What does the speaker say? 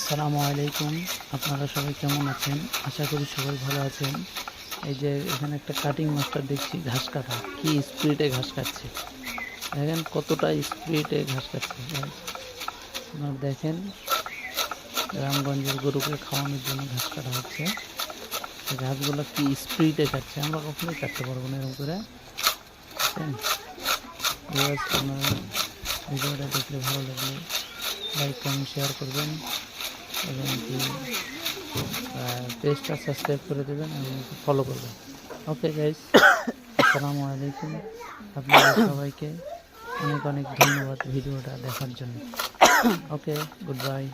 আসসালামু আলাইকুম। আপনারা সবাই কেমন আছেন? আশা করি সবাই ভালো আছেন। এই যে এখানে একটা কাটিং মাস্টার দেখছি ঘাস কাটা, কি স্পিডে ঘাস কাটছে। দেখেন কতটা স্পিডে ঘাস কাটছে। আপনারা দেখেন, গ্রামগঞ্জের গরুকে খাওয়ানোর জন্য ঘাস কাটা হচ্ছে। এই ঘাসগুলো কি স্পিডে কাটছে, আমরা কখনোই কাটতে পারবো না এরকম করে। আপনারা ভিডিওটা দেখলে ভালো লাগলে লাইক কমেন্ট শেয়ার করবেন এবং কি পেজটা সাবস্ক্রাইব করে দেবেন এবং ফলো করবেন। ওকে গাইস, আসসালামু আলাইকুম। আপনাদের সবাইকে অনেক অনেক ধন্যবাদ ভিডিওটা দেখার জন্য। ওকে, গুড বাই।